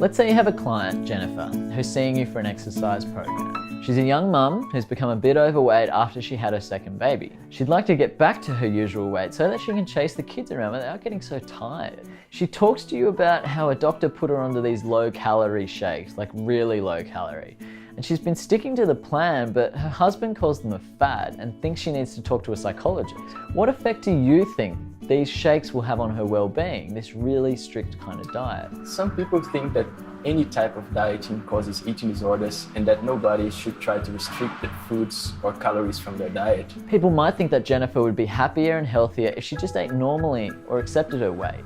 Let's say you have a client, Jennifer, who's seeing you for an exercise program. She's a young mum who's become a bit overweight after she had her second baby. She'd like to get back to her usual weight so that she can chase the kids around without getting so tired. She talks to you about how a doctor put her onto these low-calorie shakes, like really low calorie. And she's been sticking to the plan, but her husband calls them a fad and thinks she needs to talk to a psychologist. What effect do you think these shakes will have on her well-being, this really strict kind of diet? Some people think that any type of dieting causes eating disorders and that nobody should try to restrict the foods or calories from their diet. People might think that Jennifer would be happier and healthier if she just ate normally or accepted her weight.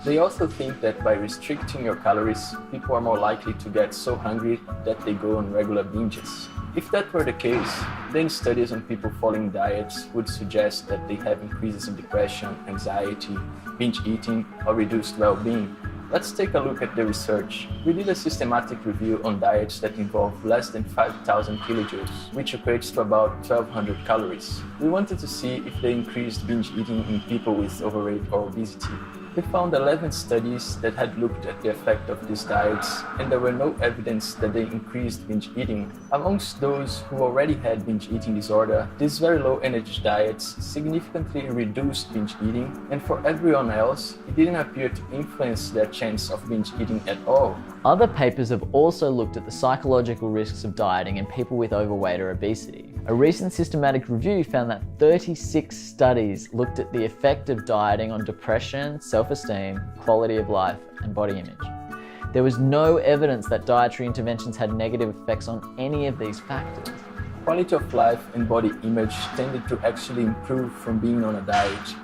They also think that by restricting your calories, people are more likely to get so hungry that they go on regular binges. If that were the case, then studies on people following diets would suggest that they have increases in depression, anxiety, binge eating, or reduced well-being. Let's take a look at the research. We did a systematic review on diets that involve less than 5,000 kilojoules, which equates to about 1,200 calories. We wanted to see if they increased binge eating in people with overweight or obesity. We found 11 studies that had looked at the effect of these diets, and there were no evidence that they increased binge eating. Amongst those who already had binge eating disorder, these very low energy diets significantly reduced binge eating, and for everyone else, it didn't appear to influence their chance of binge eating at all. Other papers have also looked at the psychological risks of dieting in people with overweight or obesity. A recent systematic review found that 36 studies looked at the effect of dieting on depression, self-esteem, quality of life, and body image. There was no evidence that dietary interventions had negative effects on any of these factors. Quality of life and body image tended to actually improve from being on a diet.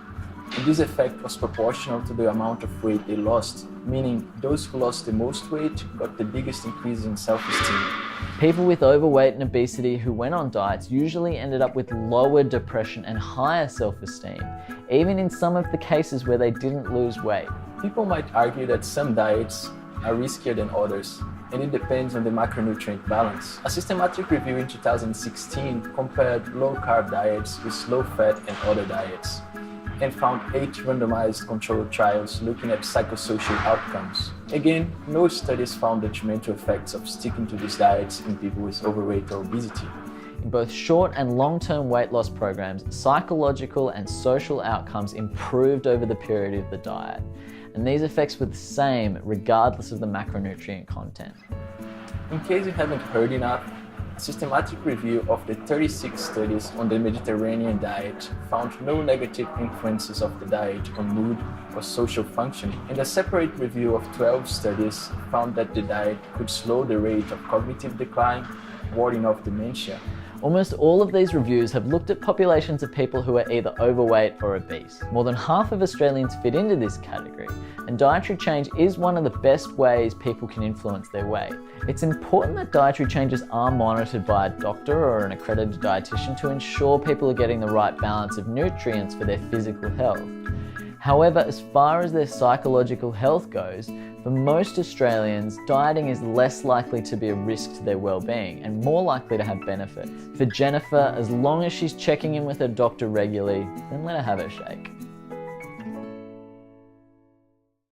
And this effect was proportional to the amount of weight they lost, meaning those who lost the most weight got the biggest increase in self-esteem. People with overweight and obesity who went on diets usually ended up with lower depression and higher self-esteem, even in some of the cases where they didn't lose weight. People might argue that some diets are riskier than others, and it depends on the macronutrient balance. A systematic review in 2016 compared low-carb diets with low-fat and other diets, and found 8 randomized controlled trials looking at psychosocial outcomes. Again, no studies found detrimental effects of sticking to these diets in people with overweight or obesity. In both short and long-term weight loss programs, psychological and social outcomes improved over the period of the diet, and these effects were the same regardless of the macronutrient content. In case you haven't heard enough, a systematic review of the 36 studies on the Mediterranean diet found no negative influences of the diet on mood or social functioning, and a separate review of 12 studies found that the diet could slow the rate of cognitive decline, warding off dementia. Almost all of these reviews have looked at populations of people who are either overweight or obese. More than half of Australians fit into this category, and dietary change is one of the best ways people can influence their weight. It's important that dietary changes are monitored by a doctor or an accredited dietitian to ensure people are getting the right balance of nutrients for their physical health. However, as far as their psychological health goes, for most Australians, dieting is less likely to be a risk to their well-being and more likely to have benefits. For Jennifer, as long as she's checking in with her doctor regularly, then let her have her shake.